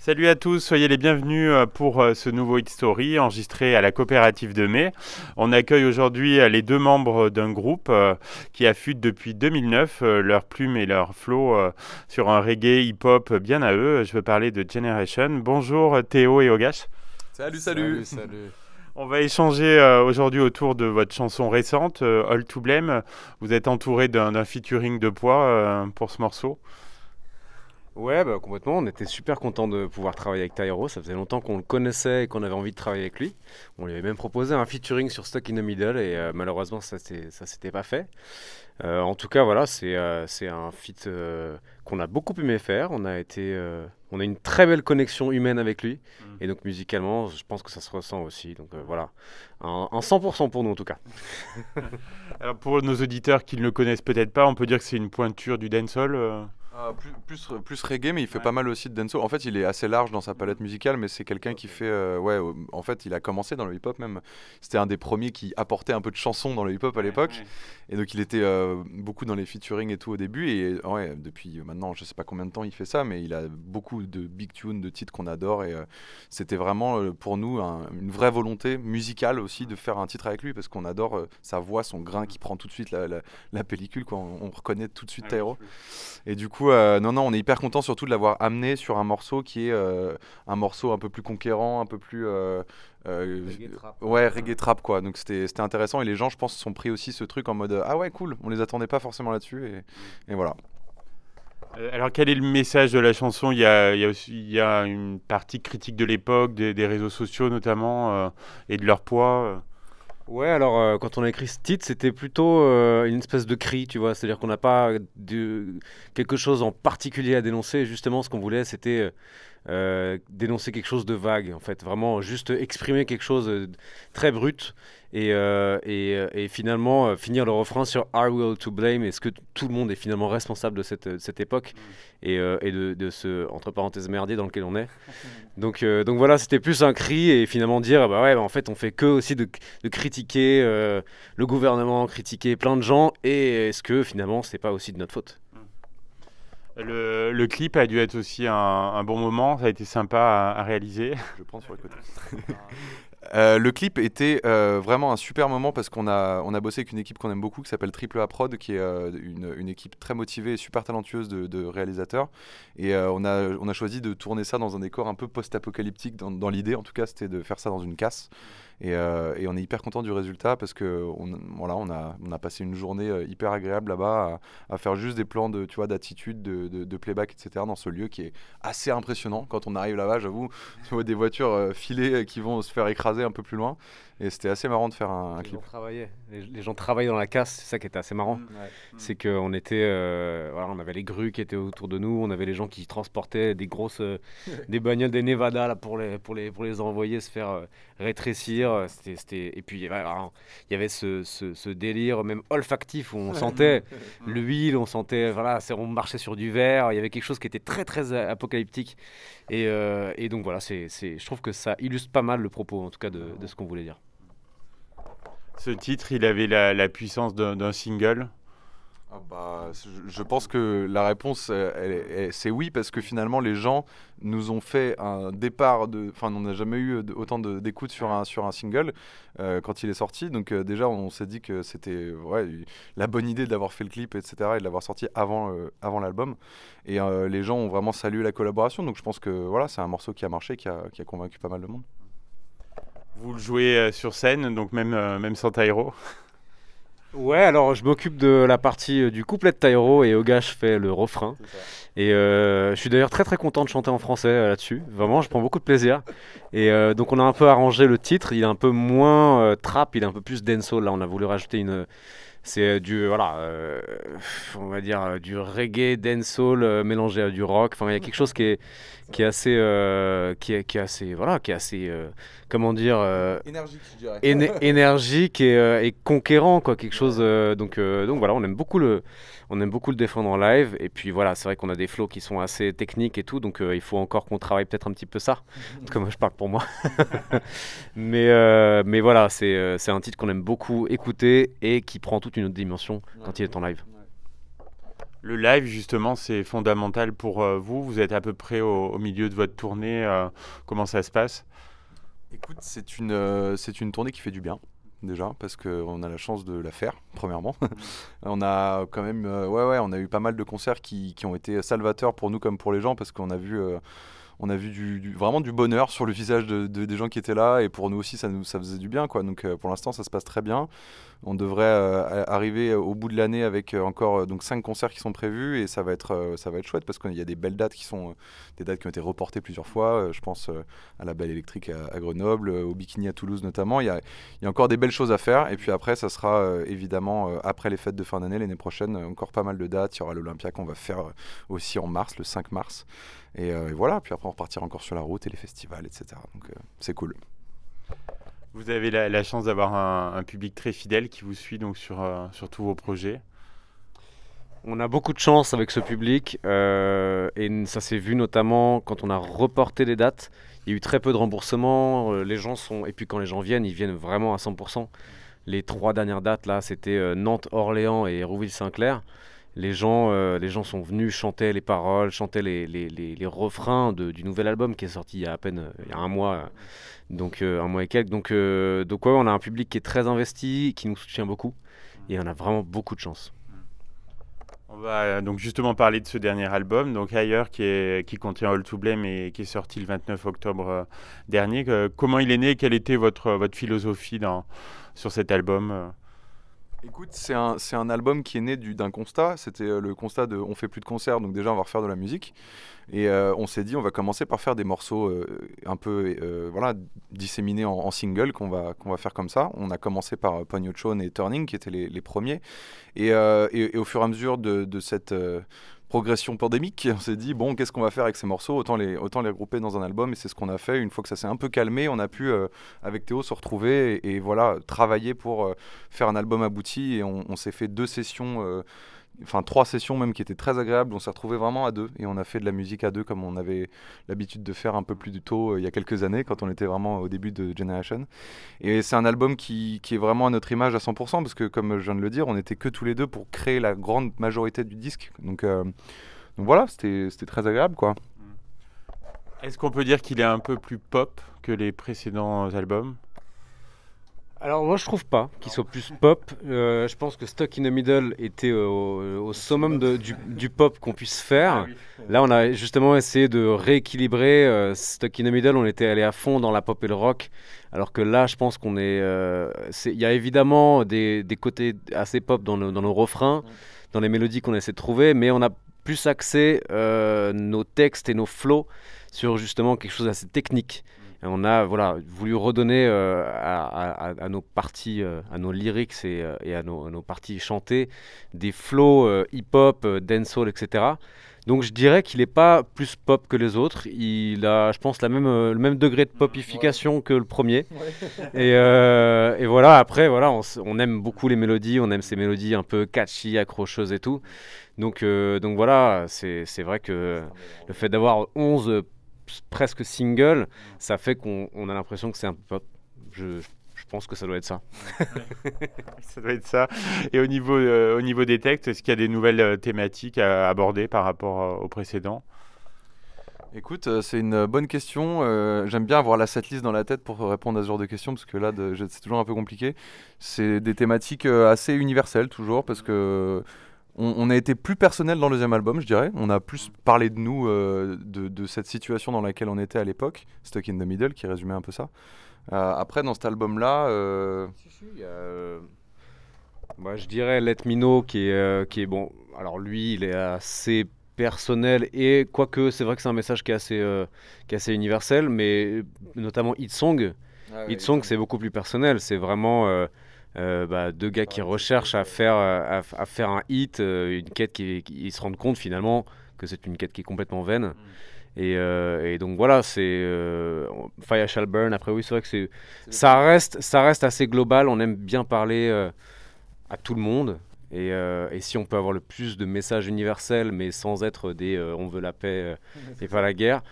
Salut à tous, soyez les bienvenus pour ce nouveau Hit Story enregistré à la coopérative de Mai. On accueille aujourd'hui les deux membres d'un groupe qui affûtent depuis 2009 leur plume et leur flow sur un reggae hip-hop bien à eux. Je veux parler de Generation. Bonjour Théo et Ogash. Salut. On va échanger aujourd'hui autour de votre chanson récente, All to Blame. Vous êtes entouré d'un featuring de poids pour ce morceau. Ouais, bah, complètement. On était super content de pouvoir travailler avec Tyro. Ça faisait longtemps qu'on le connaissait et qu'on avait envie de travailler avec lui. On lui avait même proposé un featuring sur Stuck in the Middle et malheureusement ça s'était pas fait. En tout cas, voilà, c'est un feat qu'on a beaucoup aimé faire. On a une très belle connexion humaine avec lui et donc musicalement, je pense que ça se ressent aussi. Donc voilà, un 100% pour nous en tout cas. Alors pour nos auditeurs qui ne le connaissent peut-être pas, on peut dire que c'est une pointure du dancehall. Plus reggae, mais il fait Ouais. pas mal aussi de dancehall. En fait, il est assez large dans sa palette musicale, mais c'est quelqu'un qui fait. En fait, il a commencé dans le hip-hop même. C'était un des premiers qui apportait un peu de chansons dans le hip-hop à l'époque. Ouais. Et donc, il était beaucoup dans les featuring et tout au début. Et ouais, depuis maintenant, je sais pas combien de temps il fait ça, mais il a beaucoup de big tunes, de titres qu'on adore. Et c'était vraiment pour nous une vraie volonté musicale aussi de faire un titre avec lui, parce qu'on adore sa voix, son grain qui prend tout de suite la pellicule, quoi. On reconnaît tout de suite Tyro. Et du coup, non, on est hyper content surtout de l'avoir amené sur un morceau qui est un morceau un peu plus conquérant, un peu plus Reggae trap. ouais, reggae trap, quoi. Donc c'était intéressant, et les gens, je pense, se sont pris aussi ce truc en mode ah ouais, cool, on les attendait pas forcément là-dessus, et voilà. Alors quel est le message de la chanson? Il y a une partie critique de l'époque, des réseaux sociaux notamment, et de leur poids. Ouais, alors quand on a écrit ce titre, c'était plutôt une espèce de cri, tu vois. C'est-à-dire qu'on n'a pas quelque chose en particulier à dénoncer. Justement, ce qu'on voulait, c'était dénoncer quelque chose de vague, en fait. Vraiment, juste exprimer quelque chose de très brut et finalement finir le refrain sur Are we all to blame? Est-ce que tout le monde est finalement responsable de cette époque et de ce, entre parenthèses, merdier dans lequel on est? Donc voilà, c'était plus un cri et finalement dire bah ouais, bah en fait on fait que aussi de critiquer le gouvernement, critiquer plein de gens, et est-ce que finalement c'est pas aussi de notre faute? Le clip a dû être aussi un bon moment, ça a été sympa à réaliser. Je prends sur le côté. Le clip était vraiment un super moment, parce qu'on a bossé avec une équipe qu'on aime beaucoup qui s'appelle Triple A Prod, qui est une équipe très motivée et super talentueuse de réalisateurs. Et on a choisi de tourner ça dans un décor un peu post-apocalyptique, dans l'idée en tout cas, c'était de faire ça dans une casse. Et on est hyper content du résultat, parce que on a passé une journée hyper agréable là-bas à faire juste des plans de, tu vois, d'attitude, de playback, etc. dans ce lieu qui est assez impressionnant. Quand on arrive là-bas, j'avoue, tu vois des voitures filées qui vont se faire écraser un peu plus loin. Et c'était assez marrant de faire un Les clip. gens travaillaient. Les gens travaillaient dans la casse, c'est ça qui était assez marrant. C'est qu'on était, voilà, on avait les grues qui étaient autour de nous, on avait les gens qui transportaient des grosses, des bagnoles des Nevada là, pour les envoyer se faire rétrécir. Et puis voilà, il y avait ce délire même olfactif où on sentait l'huile, on sentait, voilà, on marchait sur du verre, il y avait quelque chose qui était très très apocalyptique. Et donc voilà, je trouve que ça illustre pas mal le propos en tout cas de ce qu'on voulait dire. Ce titre, il avait la puissance d'un single. Ah bah, je pense que la réponse, c'est oui, parce que finalement, les gens nous ont fait un départ de. Enfin, on n'a jamais eu autant d'écoute sur un single quand il est sorti. Donc, déjà, on s'est dit que c'était ouais, la bonne idée d'avoir fait le clip, etc., et de l'avoir sorti avant l'album. Et les gens ont vraiment salué la collaboration. Donc, je pense que voilà, c'est un morceau qui a marché, qui a convaincu pas mal de monde. Vous le jouez sur scène, donc même sans Tyro. Ouais, alors je m'occupe de la partie du couplet de Tyro et Ogash fait le refrain. Et je suis d'ailleurs très très content de chanter en français là-dessus. Vraiment, je prends beaucoup de plaisir. Et donc on a un peu arrangé le titre. Il est un peu moins trap, il est un peu plus dancehall. Là, on a voulu rajouter c'est du voilà, on va dire du reggae dancehall mélangé à du rock. Enfin, il y a quelque chose qui est assez, qui est assez, voilà, qui est assez, comment dire, Énergique, je dirais. énergique et conquérant, quoi, quelque chose. Donc voilà, on aime beaucoup le défendre en live. Et puis voilà, c'est vrai qu'on a des flows qui sont assez techniques et tout, donc il faut encore qu'on travaille peut-être un petit peu ça. Comme moi, je parle pour moi. Mais voilà, c'est un titre qu'on aime beaucoup écouter et qui prend toute une autre dimension quand il est en live. Le live, justement, c'est fondamental pour vous. Vous êtes à peu près au milieu de votre tournée. Comment ça se passe? Écoute, c'est une tournée qui fait du bien. Déjà, parce qu'on a la chance de la faire, premièrement. On a quand même, on a eu pas mal de concerts qui ont été salvateurs pour nous comme pour les gens, parce qu'on a vu vraiment du bonheur sur le visage des gens qui étaient là, et pour nous aussi ça faisait du bien, quoi. Donc pour l'instant ça se passe très bien. On devrait arriver au bout de l'année avec encore donc 5 concerts qui sont prévus, et ça va être chouette, parce qu'il y a des belles dates qui sont des dates qui ont été reportées plusieurs fois. Je pense à la Belle Électrique à Grenoble, au Bikini à Toulouse notamment. Il y a encore des belles choses à faire, et puis après ça sera évidemment après les fêtes de fin d'année l'année prochaine, encore pas mal de dates. Il y aura l'Olympia qu'on va faire aussi en mars, le 5 mars. Et voilà, puis après on repartira encore sur la route et les festivals, etc. Donc c'est cool. Vous avez la chance d'avoir un public très fidèle qui vous suit donc sur tous vos projets. On a beaucoup de chance avec ce public, et ça s'est vu notamment quand on a reporté les dates. Il y a eu très peu de remboursements, et puis quand les gens viennent, ils viennent vraiment à 100%. Les 3 dernières dates là, c'était Nantes, Orléans et Hérouville-Saint-Clair. Les gens sont venus, chanter les paroles, chanter les refrains du nouvel album qui est sorti il y a à peine il y a un mois, donc un mois et quelques. Donc ouais, on a un public qui est très investi, qui nous soutient beaucoup, et on a vraiment beaucoup de chance. On va donc justement parler de ce dernier album, donc Ailleurs, qui contient All to Blame et qui est sorti le 29 octobre dernier. Comment il est né? Quelle était votre philosophie sur cet album? Écoute, c'est un album qui est né d'un constat. C'était le constat on fait plus de concerts, donc déjà on va refaire de la musique. Et on s'est dit, on va commencer par faire des morceaux un peu disséminés en single qu'on va faire comme ça. On a commencé par Pognochon et Turning, qui étaient les premiers. Et au fur et à mesure de cette progression pandémique, on s'est dit, bon, qu'est-ce qu'on va faire avec ces morceaux? Autant les regrouper dans un album, et c'est ce qu'on a fait. Une fois que ça s'est un peu calmé, on a pu, avec Théo, se retrouver et voilà, travailler pour faire un album abouti. Et on s'est fait 2 sessions, 3 sessions même, qui étaient très agréables. On s'est retrouvés vraiment à 2, et on a fait de la musique à 2 comme on avait l'habitude de faire un peu plus tôt, il y a quelques années, quand on était vraiment au début de Generation. Et c'est un album qui est vraiment à notre image à 100%, parce que comme je viens de le dire, on était que tous les deux pour créer la grande majorité du disque. Donc voilà, c'était très agréable, quoi. Est-ce qu'on peut dire qu'il est un peu plus pop que les précédents albums? Alors moi je trouve pas qu'il soit plus pop. Je pense que Stuck in the Middle était au summum du pop qu'on puisse faire. Là on a justement essayé de rééquilibrer. Stuck in the Middle, on était allé à fond dans la pop et le rock, alors que là je pense qu'on est... Il y a évidemment des côtés assez pop dans nos refrains, dans les mélodies qu'on essaie de trouver, mais on a plus axé nos textes et nos flows sur justement quelque chose d'assez technique. Et on a voulu redonner à nos parties, à nos lyrics et à nos parties chantées, des flows hip-hop, dancehall, etc. Donc je dirais qu'il n'est pas plus pop que les autres. Il a, je pense, le même degré de popification que le premier. Et voilà, après, on aime beaucoup les mélodies, on aime ces mélodies un peu catchy, accrocheuses et tout. Donc voilà, c'est vrai que le fait d'avoir 11 presque single, ça fait qu'on a l'impression que c'est un peu pop. Je pense que ça doit être ça. Ça doit être ça. Et au niveau des textes, est-ce qu'il y a des nouvelles thématiques à aborder par rapport aux précédents? Écoute, c'est une bonne question. J'aime bien avoir la setlist dans la tête pour répondre à ce genre de questions, parce que là, c'est toujours un peu compliqué. C'est des thématiques assez universelles, toujours, parce que on a été plus personnel dans le deuxième album, je dirais. On a plus parlé de nous, de cette situation dans laquelle on était à l'époque, Stuck in the Middle, qui résumait un peu ça. Après, dans cet album-là... je dirais Let Me Know, qui est bon. Alors lui, il est assez personnel, et quoique c'est vrai que c'est un message qui est assez universel, mais notamment Hit Song. Hit Song, c'est beaucoup plus personnel. C'est vraiment... 2 gars qui recherchent à faire un hit, une quête qui se rendent compte finalement que c'est une quête qui est complètement vaine. Et donc voilà, c'est Fire Shall Burn. Après oui, c'est vrai que ça reste assez global. On aime bien parler à tout le monde. Et si on peut avoir le plus de messages universels, mais sans être on veut la paix et pas la guerre,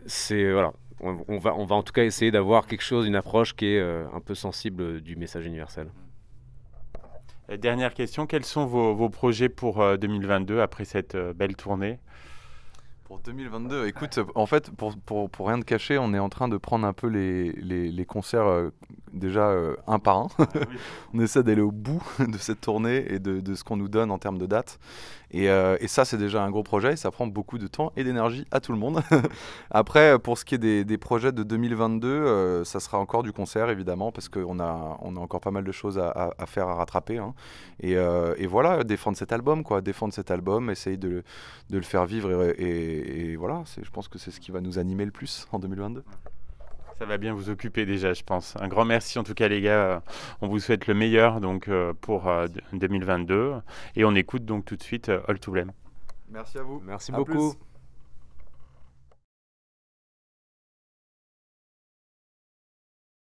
c'est voilà. On va en tout cas essayer d'avoir quelque chose, une approche qui est un peu sensible du message universel. Dernière question, quels sont vos projets pour 2022 après cette belle tournée? Pour 2022, écoute, en fait, pour rien te cacher, on est en train de prendre un peu les concerts déjà un par un. On essaie d'aller au bout de cette tournée et de ce qu'on nous donne en termes de dates. Et ça, c'est déjà un gros projet et ça prend beaucoup de temps et d'énergie à tout le monde. Après, pour ce qui est des projets de 2022, ça sera encore du concert, évidemment, parce qu'on a encore pas mal de choses à faire, à rattraper. Hein. Et voilà, défendre cet album, quoi. Défendre cet album, essayer de le faire vivre. Et voilà, je pense que c'est ce qui va nous animer le plus en 2022. Ça va bien vous occuper déjà, je pense. Un grand merci en tout cas les gars. On vous souhaite le meilleur donc, pour 2022. Et on écoute donc tout de suite All to Blame. Merci à vous. Merci À beaucoup. plus.